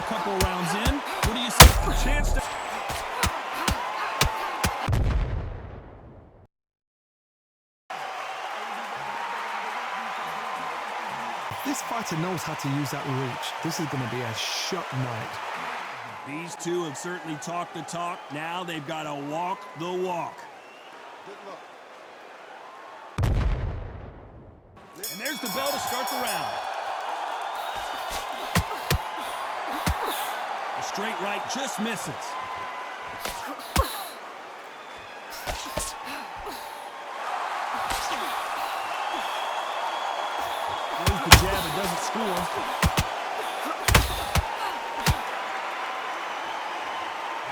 a couple rounds in. What do you say? A chance to... This fighter knows how to use that reach. This is going to be a shot night. These two have certainly talked the talk. Now they've got to walk the walk. And there's the bell to start the round. A straight right just misses. Throws the jab and doesn't score.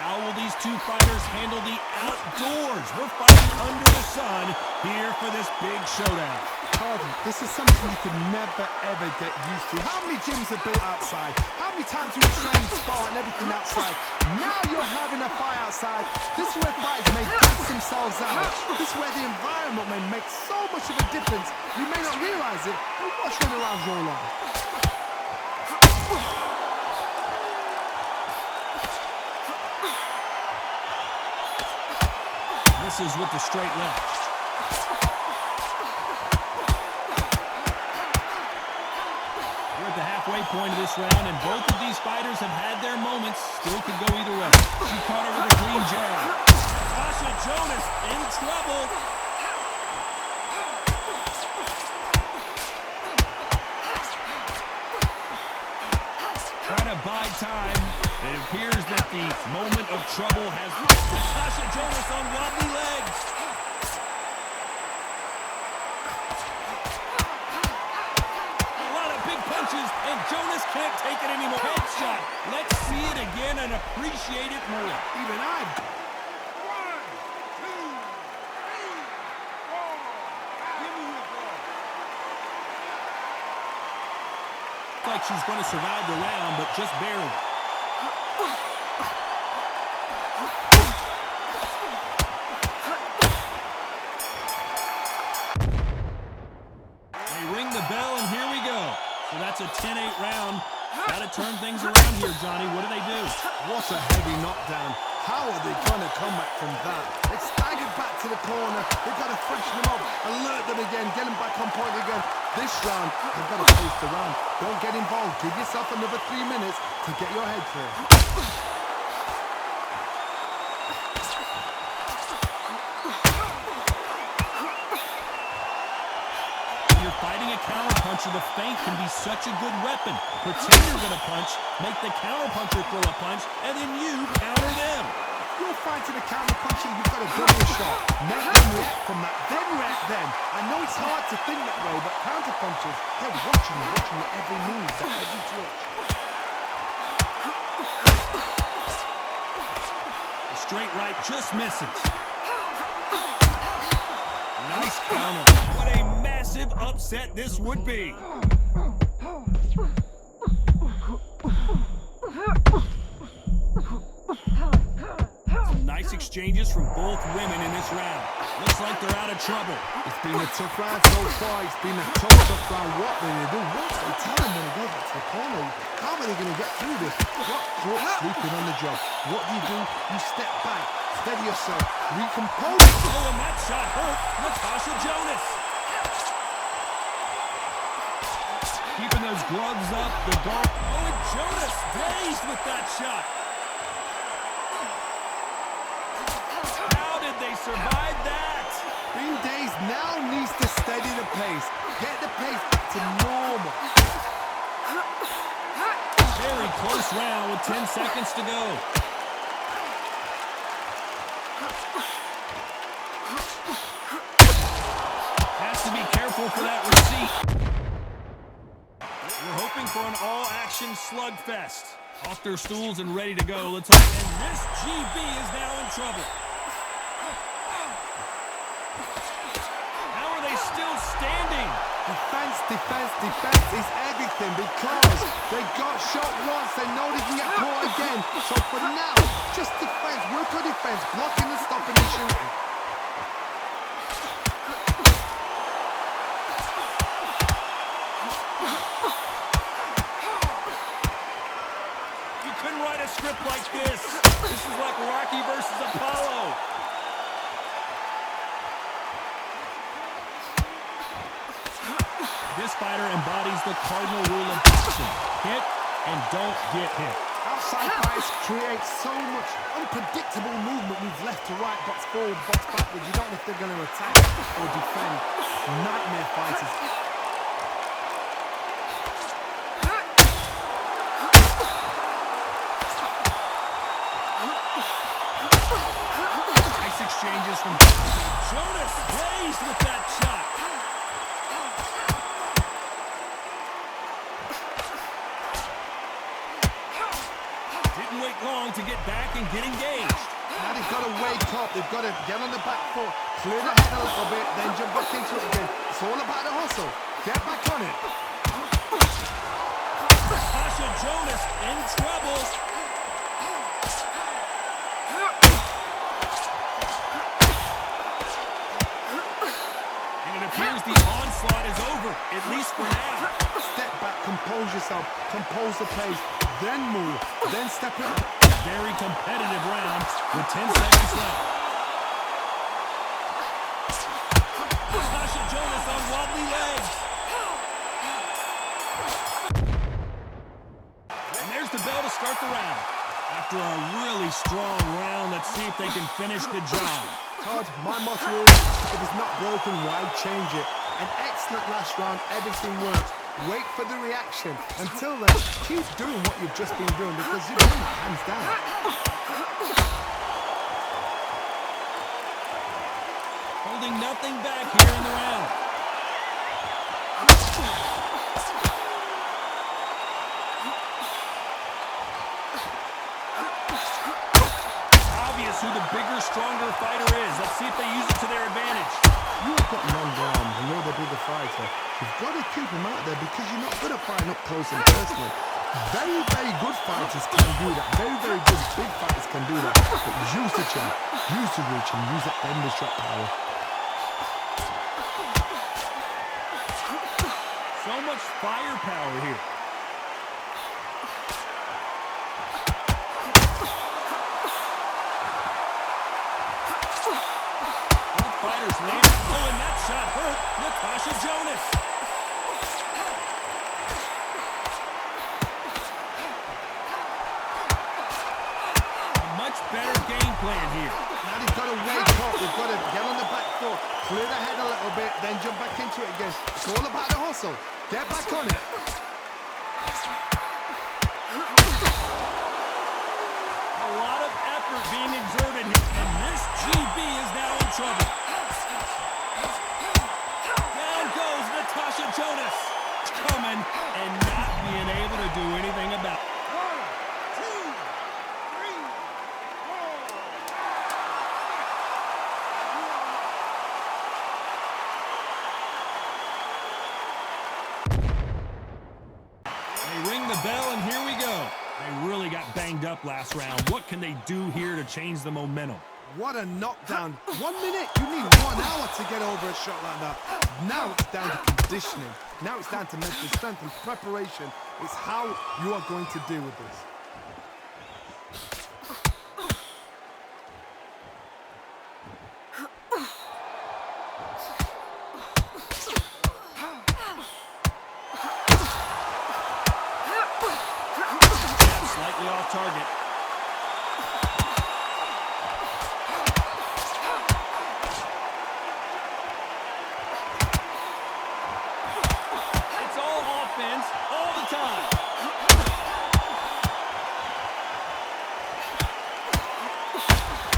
How will these two fighters handle the outdoors? We're fighting under the sun here for this big showdown. Pardon, this is something you could never ever get used to. How many gyms are built outside? How many times do you train, spar and everything outside? Now you're having a fight outside. This is where fighters may gas themselves out. This is where the environment may make so much of a difference. You may not realize it, but watch when around your line. Misses with the straight left. We're at the halfway point of this round, and both of these fighters have had their moments. Still could go either way. She caught her with a clean jab. JONAS in trouble. Trying to buy time. It appears that the moment of trouble has JONAS on wobbly legs. A lot of big punches, and JONAS can't take it anymore. Headshot. Let's see it again and appreciate it more. Even I. 1, 2, 3, 4. Like she's going to survive the round, but just barely. They ring the bell, and here we go. So that's a 10-8 round. Got to turn things around here, Johnny. What do they do? What a heavy knockdown. How are they going to come back from that? They staggered back to the corner. They've got to freshen them up, alert them again, get them back on point again. This round, they've got to pace the round. Don't get involved. Give yourself another 3 minutes to get your head clear. When you're fighting a counterpuncher, the feint can be such a good weapon. Pretend you're going to punch, make the counterpuncher throw a punch, and then you counter them. You're fighting a counterpuncher, you've got to double shot. Make them react from that, then react then. I know it's hard to think that way, but counterpunchers, they're watching your every move, their every twitch. The straight right just misses. Nice counter. What a massive upset this would be. Nice exchanges from both women in this round. Looks like they're out of trouble. It's been a tough round so far. It's been a tough round. What will they do? What's the time when they go back to the corner? How are they going to get through this? What caught sleeping on the job? What do? You step back, steady yourself, recompose. Oh, and that shot hurt JONAS. Keeping those gloves up, the guard. Oh, and JONAS dazed with that shot. How did they survive that? Being dazed now needs to steady the pace. Get the pace back to normal. Very close round with 10 seconds to go. Has to be careful for that receipt. We're hoping for an all-action slugfest. Off their stools and ready to go. Let's hope. And this GB is now in trouble. How are they still standing? Defense is everything because they got shot once. They know they can get caught again. So for now, just defense. Work on defense. Blocking and stopping and shooting. Couldn't write a script like this. This is like Rocky versus Apollo. This fighter embodies the cardinal rule of boxing. Hit and don't get hit. Outside fights create so much unpredictable movement. Moves left to right, box forward, box backwards. You don't know if they're going to attack or defend. Nightmare fighters. Nice exchanges from Jonas. Blazed with that shot. Didn't wait long to get back and get engaged. Now they've got to wake up. They've got to get on the back foot, clear the head a little bit, then jump back into it again. It's all about the hustle. Get back on it. Tasha Jonas in trouble. And it appears the onslaught is over, at least for now. Step back, compose yourself, compose the pace, then move, then step it up. Very competitive round with 10 seconds left. Tasha Jonas on wobbly legs. And there's the bell to start the round. After a really strong round, let's see if they can finish the job. Todd, my motto is, if it's not broken, why change it? An excellent last round, everything works. Wait for the reaction. Until then, keep doing what you've just been doing because you're doing it hands down. Holding nothing back here in the round. Obvious who the bigger, stronger fighter is. Let's see if they use it to their advantage. You've got longer arms and you're the bigger fighter. You've got to keep them out there because you're not going to fight up close and personal. Very, very good fighters can do that. Very, very good big fighters can do that. But use the jab, use the reach, and use that bender shot power. So much firepower here. Both fighters land. Oh, and that shot hurt Natasha Jonas. A much better game plan here. Now they've got to wake up. They've got to get on the back foot, clear the head a little bit, then jump back into it again. It's all about the hustle. Get back on it. A lot of effort being exerted here, and this GB is now in trouble. Down goes Natasha Jonas. Coming and not being able to do anything about it. 1, 2, 3, 4. They ring the bell, and here we go. They really got banged up last round. What can they do here to change the momentum? What a knockdown. 1 minute, you need 1 hour to get over a shot like that. Now it's down to conditioning. Now it's down to mental strength and preparation. It's how you are going to deal with this. Slightly off target. It's all offense all the time.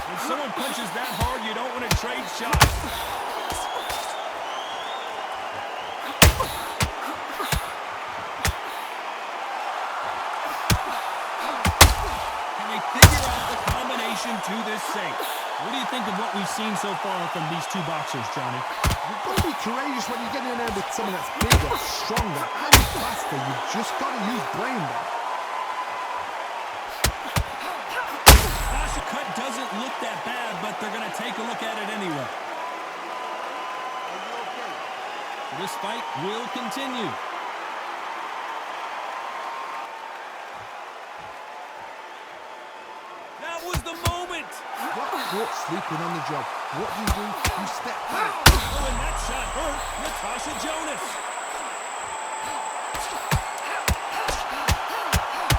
When someone punches that hard, you don't want to trade shots. To this safe. What do you think of what we've seen so far from these two boxers, Johnny? You've got to be courageous when you get in there with someone that's bigger, stronger, and faster. You've just got to use brain there. Sasha cut doesn't look that bad, but they're going to take a look at it anyway. This fight will continue. the moment. Got caught sleeping on the job. What do? You step back. Oh, and that shot hurt Natasha Jonas.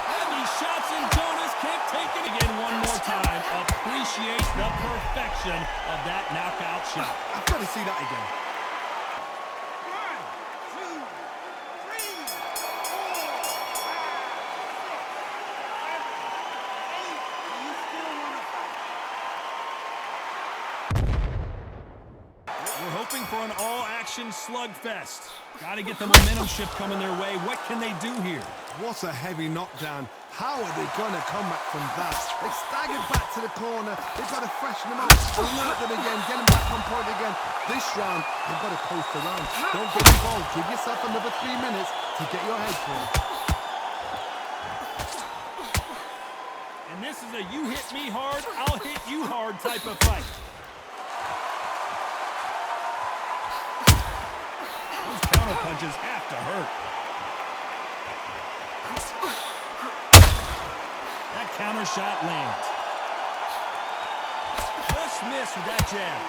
And these shots in Jonas can't take it again one more time. Appreciate the perfection of that knockout shot. I've got to see that again. We're hoping for an all-action slugfest. Got to get the momentum shift coming their way. What can they do here? What a heavy knockdown. How are they going to come back from that? They staggered back to the corner. They've got to freshen them up, alert them again, get them back on point again. This round, they've got to coast around. Don't get involved. Give yourself another 3 minutes to get your head clear. And this is a you hit me hard, I'll hit you hard type of fight. Those counter punches have to hurt. That counter shot lands. Just missed with that jab.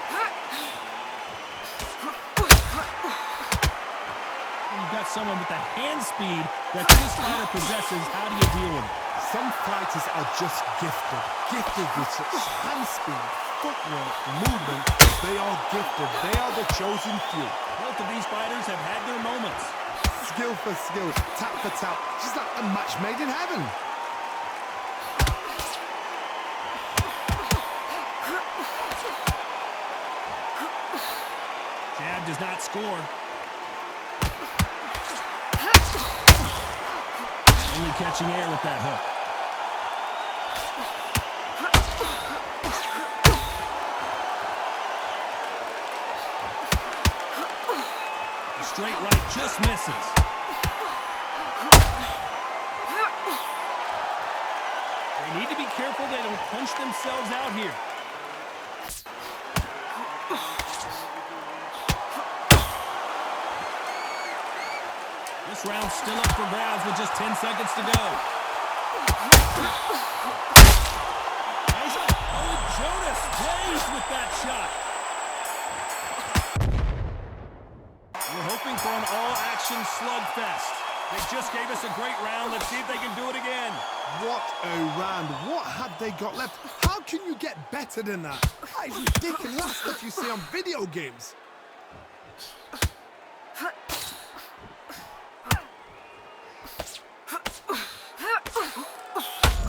You've got someone with the hand speed that this fighter possesses. How do you deal with it? Some fighters are just gifted with such hand speed, footwork, movement. They are gifted. They are the chosen few. Both of these fighters have had their moments. Skill for skill, tap for tap, just like a match made in heaven. Jab does not score. Only catching air with that hook. The straight right just misses. They need to be careful they don't punch themselves out here. This round's still up for grabs with just 10 seconds to go. Oh, Jonas plays with that shot. We're hoping for an all-action slugfest. They just gave us a great round. Let's see if they can do it again. What a round. What have they got left? How can you get better than that? That is ridiculous. That's stuff you see on video games.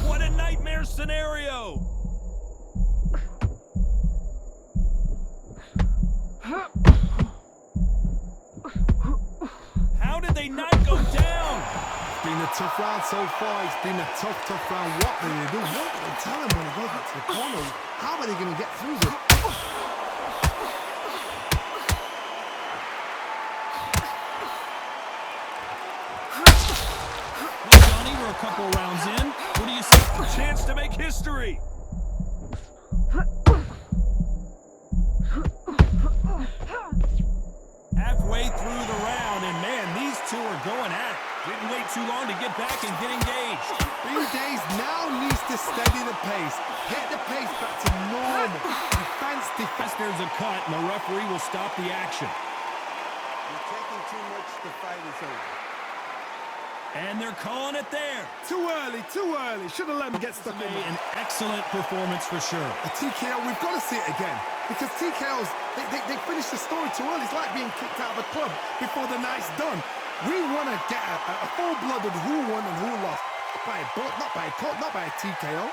What a nightmare scenario! How did they not go down? It's been a tough round so far. It's been a tough round. What will they do? What will they tell them when they go back to the corner? How are they going to get through this? Well, Johnny, we're a couple rounds in. What do you say? A chance to make history. Halfway through the round, and man, these two are going at it. Didn't wait too long to get back and get engaged. 3 days now needs to steady the pace. Get the pace back to normal. Defense. There's a cut, and the referee will stop the action. You're taking too much. The fight is over. And they're calling it there. Too early. Should have let him get stuck in there. An excellent performance for sure. A TKO, we've got to see it again. Because TKOs, they finish the story too early. It's like being kicked out of a club before the night's done. We want to get a full-blooded who won and who lost. Not by a cut, not by a TKO.